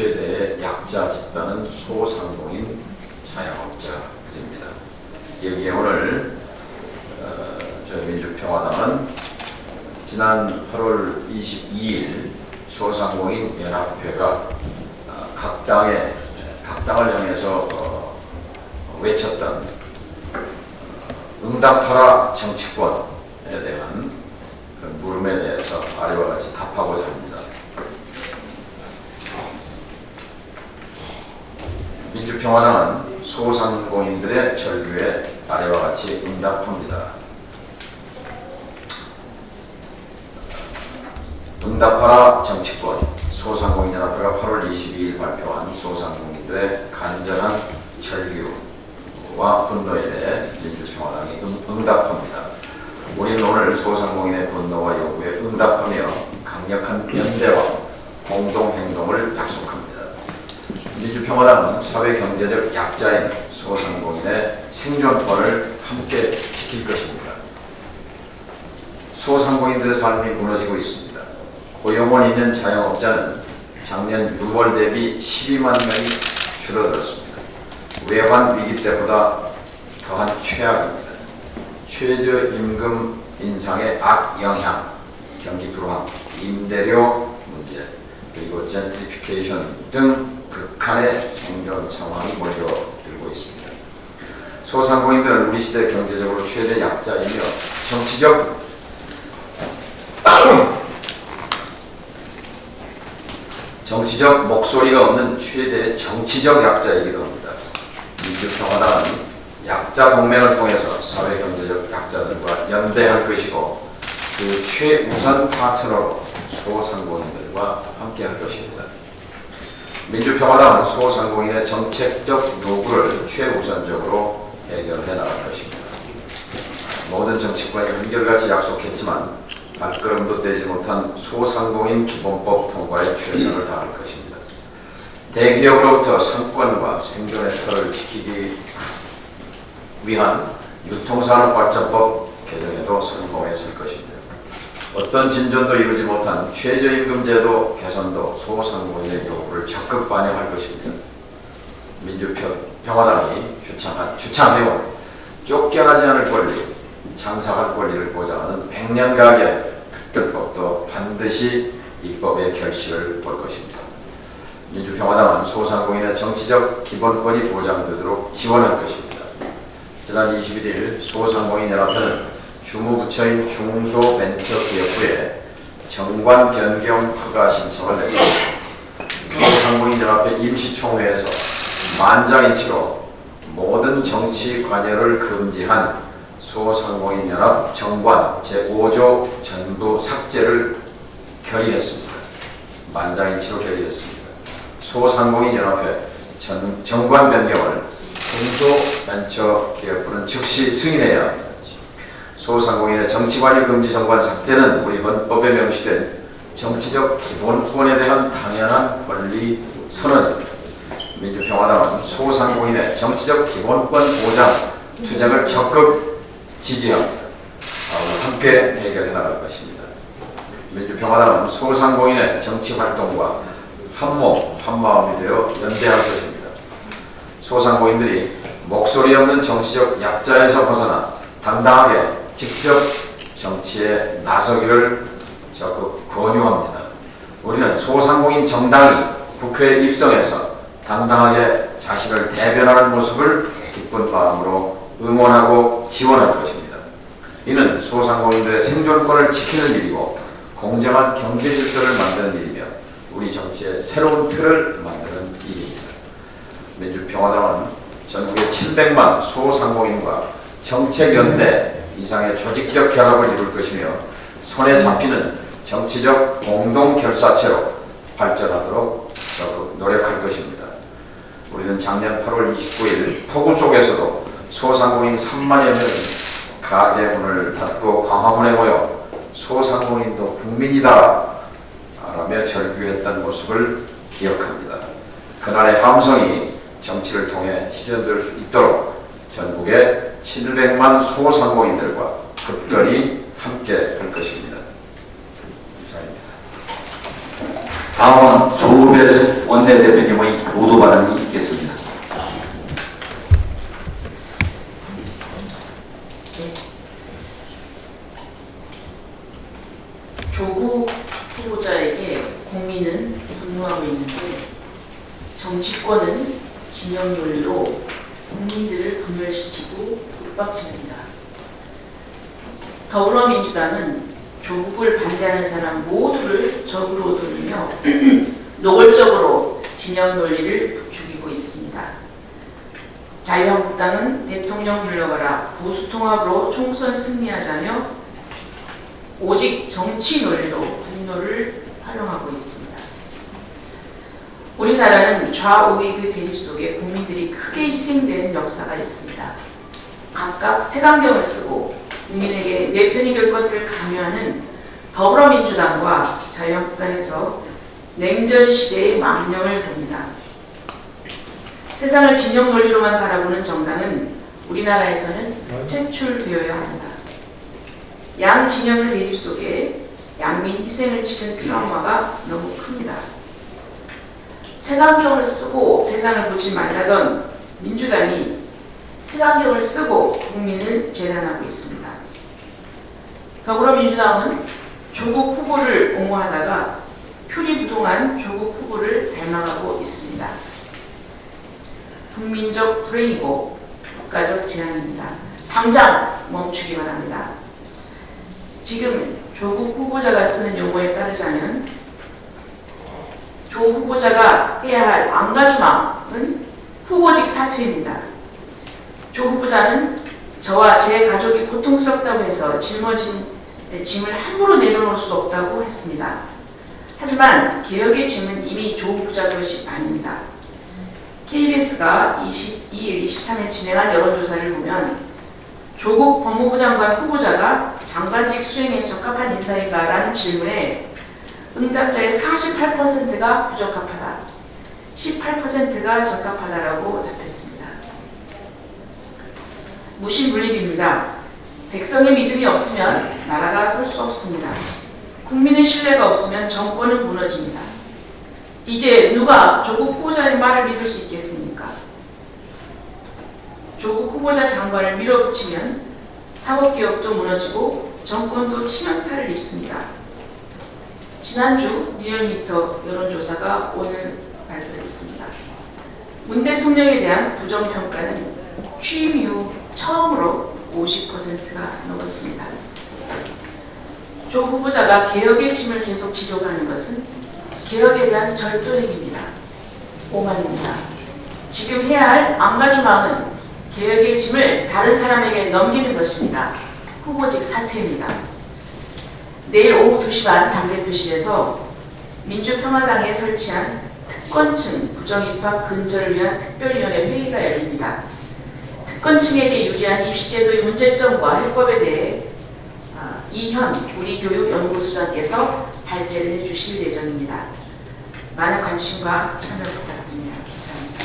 최대의 약자 집단은 소상공인 자영업자들입니다. 여기에 오늘 저희 민주평화당은 지난 8월 22일 소상공인 연합회가 각 당을 향해서 외쳤던 응답하라 정치권에 대한 그런 물음에 대해서 아래와 같이 답하고자 합니다. 민주평화당은 소상공인들의 절규에 아래와 같이 응답합니다. 응답하라 정치권, 소상공인연합회가 8월 22일 발표한 소상공인들의 간절한 절규와 분노에 대해 민주평화당이 응답합니다. 우리는 오늘 소상공인의 분노와 요구에 응답하며 강력한 연대와 공동행동을 약속합니다. 민주평화당은 사회경제적 약자인 소상공인의 생존권을 함께 지킬 것입니다. 소상공인들의 삶이 무너지고 있습니다. 고용원 있는 자영업자는 작년 6월 대비 12만 명이 줄어들었습니다. 외환 위기 때보다 더한 최악입니다. 최저임금 인상의 악영향, 경기 불황, 임대료 문제, 그리고 젠트리피케이션 등 극한의 생존 상황이 몰려들고 있습니다. 소상공인들은 우리 시대 경제적으로 최대 약자이며 정치적 목소리가 없는 최대의 정치적 약자이기도 합니다. 민주평화당은 약자 동맹을 통해서 사회경제적 약자들과 연대할 것이고 그 최우선 파트너로 소상공인들과 함께할 것입니다. 민주평화당은 소상공인의 정책적 요구를 최우선적으로 해결해 나갈 것입니다. 모든 정치권이 한결같이 약속했지만 발걸음도 떼지 못한 소상공인 기본법 통과에 최선을 다할 것입니다. 대기업으로부터 상권과 생존의 틀을 지키기 위한 유통산업발전법 개정에도 성공했을 것입니다. 어떤 진전도 이루지 못한 최저임금제도 개선도 소상공인의 요구를 적극 반영할 것입니다. 민주평화당이 주창해온 쫓겨나지 않을 권리, 장사할 권리를 보장하는 100년가계 특별법도 반드시 입법의 결실을 볼 것입니다. 민주평화당은 소상공인의 정치적 기본권이 보장되도록 지원할 것입니다. 지난 21일 소상공인연합회는 주무부처인 중소벤처기업부에 정관 변경 허가 신청을 냈습니다. 소상공인연합회 임시총회에서 만장일치로 모든 정치 관여를 금지한 소상공인연합 정관 제5조 전부 삭제를 결의했습니다. 만장일치로 결의했습니다. 소상공인연합회 정관 변경을 중소벤처기업부는 즉시 승인해야 합니다. 소상공인의 정치관여 금지 정관 삭제는 우리 헌법에 명시된 정치적 기본권에 대한 당연한 권리 선언입니다. 민주평화당은 소상공인의 정치적 기본권 보장 투쟁을 적극 지지합니다. 함께 해결해 나갈 것입니다. 민주평화당은 소상공인의 정치활동과 한몸 한마음이 되어 연대할 것입니다. 소상공인들이 목소리 없는 정치적 약자에서 벗어나 당당하게 직접 정치에 나서기를 적극 권유합니다. 우리는 소상공인 정당이 국회에 입성해서 당당하게 자신을 대변하는 모습을 기쁜 마음으로 응원하고 지원할 것입니다. 이는 소상공인들의 생존권을 지키는 일이고 공정한 경제 질서를 만드는 일이며 우리 정치의 새로운 틀을 만드는 일입니다. 민주평화당은 전국의 700만 소상공인과 정책연대 이상의 조직적 결합을 이룰 것이며 손에 잡히는 정치적 공동결사체로 발전하도록 적극 노력할 것입니다. 우리는 작년 8월 29일 폭우 속에서도 소상공인 3만여 명이 가게 문을 닫고 광화문에 모여 소상공인도 국민이다 라며 절규했던 모습을 기억합니다. 그날의 함성이 정치를 통해 실현될 수 있도록 전국의 700만 소상공인들과 급건히 함께 할 것입니다. 이상입니다. 다음은 조배수 원내대표님의 모두 발언이 있겠습니다. 조국 후보자에게 국민은 분노하고 있는데 정치권은 진영 논리로 국민들을 분열시키고 윽박집니다. 더불어민주당은 조국을 반대하는 사람 모두를 적으로 돌리며 노골적으로 진영 논리를 부추기고 있습니다. 자유한국당은 대통령 물러가라, 보수통합으로 총선 승리하자며 오직 정치 논리로 분노를 활용하고 있습니다. 우리나라는 좌우익의 대립 속에 국민들이 크게 희생되는 역사가 있습니다. 각각 색안경을 쓰고 국민에게 내 편이 될 것을 강요하는 더불어민주당과 자유한국당에서 냉전 시대의 망령을 봅니다. 세상을 진영 논리로만 바라보는 정당은 우리나라에서는 퇴출되어야 합니다. 양 진영의 대립 속에 양민 희생을 치른 트라우마가 너무 큽니다. 색안경을 쓰고 세상을 보지 말라던 민주당이 색안경을 쓰고 국민을 재단하고 있습니다. 더불어민주당은 조국 후보를 옹호하다가 표리부동한 조국 후보를 닮아가고 있습니다. 국민적 불행이고 국가적 재앙입니다. 당장 멈추기 바랍니다. 지금 조국 후보자가 쓰는 용어에 따르자면 조 후보자가 해야 할 안가주망은 후보직 사퇴입니다. 조 후보자는 저와 제 가족이 고통스럽다고 해서 짊어진 짐을 함부로 내려놓을 수 없다고 했습니다. 하지만 개혁의 짐은 이미 조 후보자 것이 아닙니다. KBS가 22일, 23일 진행한 여론조사를 보면 조국 법무부 장관 후보자가 장관직 수행에 적합한 인사인가라는 질문에 응답자의 48%가 부적합하다, 18%가 적합하다라고 답했습니다. 무신분립입니다. 백성의 믿음이 없으면 나라가 설 수 없습니다. 국민의 신뢰가 없으면 정권은 무너집니다. 이제 누가 조국 후보자의 말을 믿을 수 있겠습니까? 조국 후보자 장관을 밀어붙이면 사법개혁도 무너지고 정권도 치명타를 입습니다. 지난주 리얼미터 여론조사가 오늘 발표됐습니다. 문 대통령에 대한 부정평가는 취임 이후 처음으로 50%가 넘었습니다. 조 후보자가 개혁의 짐을 계속 지려가는 것은 개혁에 대한 절도행위입니다. 오만입니다. 지금 해야 할 안가주망은 개혁의 짐을 다른 사람에게 넘기는 것입니다. 후보직 사퇴입니다. 내일 오후 2시 반 당대표실에서 민주평화당에 설치한 특권층 부정입학 근절을 위한 특별위원회 회의가 열립니다. 특권층에게 유리한 입시제도의 문제점과 해법에 대해 이현 우리교육연구소장께서 발제를 해주실 예정입니다. 많은 관심과 참여 부탁드립니다. 감사합니다.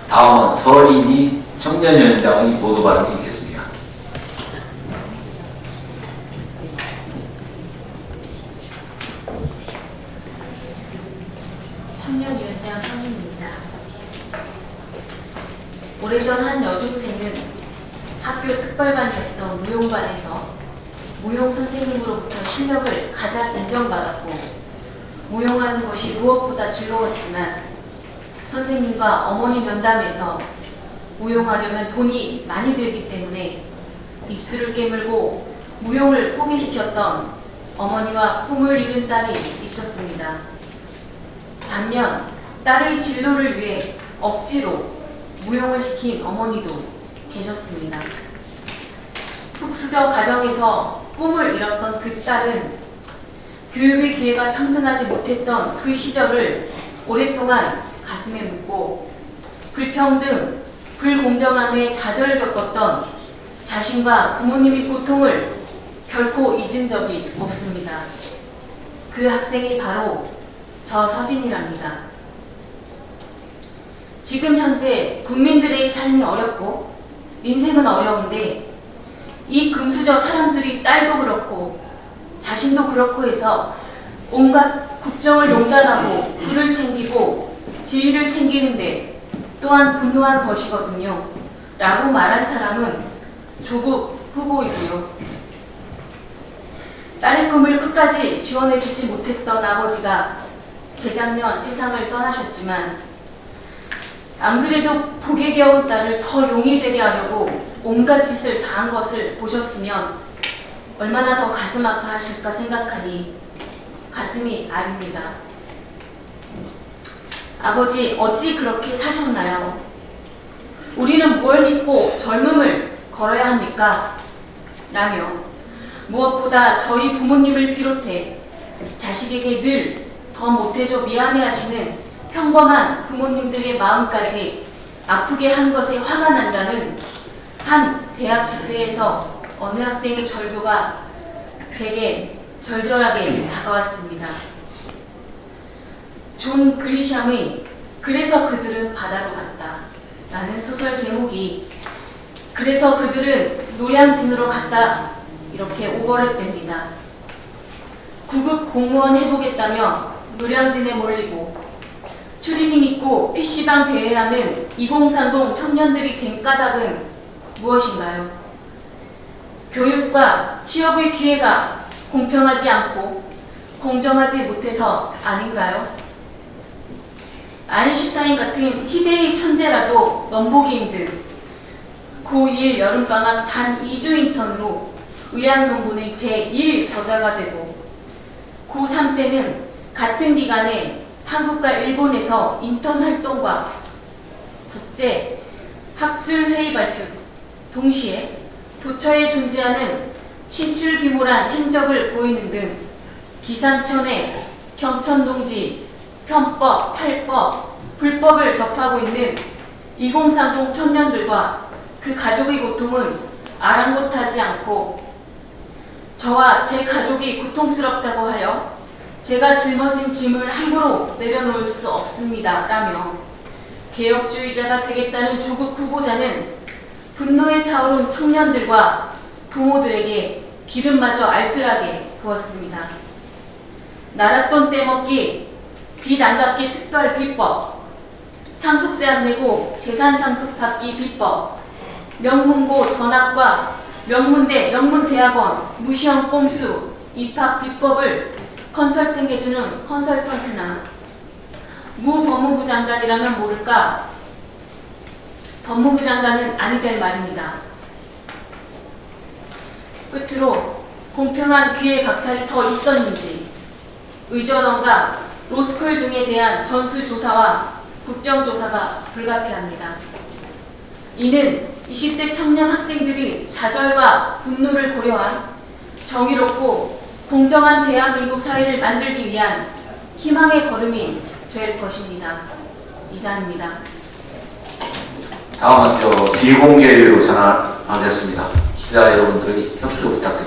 다음은 서린이 청년위원장의 모두 발언이 있겠습니다. 청년위원장 서진입니다. 오래전 한 여중생은 학교 특별반이었던 무용반에서 무용 선생님으로부터 실력을 가장 인정받았고 무용하는 것이 무엇보다 즐거웠지만 선생님과 어머니 면담에서 무용하려면 돈이 많이 들기 때문에 입술을 깨물고 무용을 포기시켰던 어머니와 꿈을 이룬 딸이 있었습니다. 반면 딸의 진로를 위해 억지로 무용을 시킨 어머니도 계셨습니다. 흑수저 가정에서 꿈을 잃었던 그 딸은 교육의 기회가 평등하지 못했던 그 시절을 오랫동안 가슴에 묻고 불평등, 불공정함에 좌절을 겪었던 자신과 부모님의 고통을 결코 잊은 적이 없습니다. 그 학생이 바로 저 서진이랍니다. 지금 현재 국민들의 삶이 어렵고 인생은 어려운데 이 금수저 사람들이 딸도 그렇고 자신도 그렇고 해서 온갖 국정을 농단하고 부를 챙기고 지위를 챙기는데 또한 분노한 것이거든요. 라고 말한 사람은 조국 후보이고요. 딸의 꿈을 끝까지 지원해주지 못했던 아버지가 재작년 세상을 떠나셨지만 안 그래도 복에 겨운 딸을 더 용이 되게 하려고 온갖 짓을 다한 것을 보셨으면 얼마나 더 가슴 아파하실까 생각하니 가슴이 아립니다. 아버지 어찌 그렇게 사셨나요? 우리는 무엇을 믿고 젊음을 걸어야 합니까? 라며 무엇보다 저희 부모님을 비롯해 자식에게 늘 더 못해줘 미안해 하시는 평범한 부모님들의 마음까지 아프게 한 것에 화가 난다는 한 대학 집회에서 어느 학생의 절규가 제게 절절하게 다가왔습니다. 존 그리샴의 그래서 그들은 바다로 갔다 라는 소설 제목이 그래서 그들은 노량진으로 갔다 이렇게 오버랩됩니다. 구급 공무원 해보겠다며 노량진에 몰리고 추리닝 입고 PC방 대회하는 2030 청년들이 된 까닭은 무엇인가요? 교육과 취업의 기회가 공평하지 않고 공정하지 못해서 아닌가요? 아인슈타인 같은 희대의 천재라도 넘보기 힘든 고1 여름방학 단 2주 인턴으로 의학논문의 제1 저자가 되고 고3 때는 같은 기간에 한국과 일본에서 인턴 활동과 국제 학술회의 발표 동시에 도처에 존재하는 신출귀몰한 행적을 보이는 등 기상천외, 경천동지, 편법, 탈법, 불법을 접하고 있는 2030 청년들과 그 가족의 고통은 아랑곳하지 않고 저와 제 가족이 고통스럽다고 하여 제가 짊어진 짐을 함부로 내려놓을 수 없습니다. 라며 개혁주의자가 되겠다는 조국 후보자는 분노에 타오른 청년들과 부모들에게 기름마저 알뜰하게 부었습니다. 나랏돈 떼먹기, 빚 안 갚기 특별 비법, 상속세 안 내고 재산 상속 받기 비법, 명문고 전학과 명문대, 명문대학원, 무시형 꼼수, 입학 비법을 컨설팅해주는 컨설턴트나 무 법무부 장관이라면 모를까? 법무부 장관은 아니 될 말입니다. 끝으로 공평한 기회 박탈이 더 있었는지 의전원과 로스쿨 등에 대한 전수조사와 국정조사가 불가피합니다. 이는 20대 청년 학생들이 좌절과 분노를 고려한 정의롭고 공정한 대한민국 사회를 만들기 위한 희망의 걸음이 될 것입니다. 이상입니다. 다음은 비공개로 전환하겠습니다. 기자 여러분들의 협조 부탁드립니다.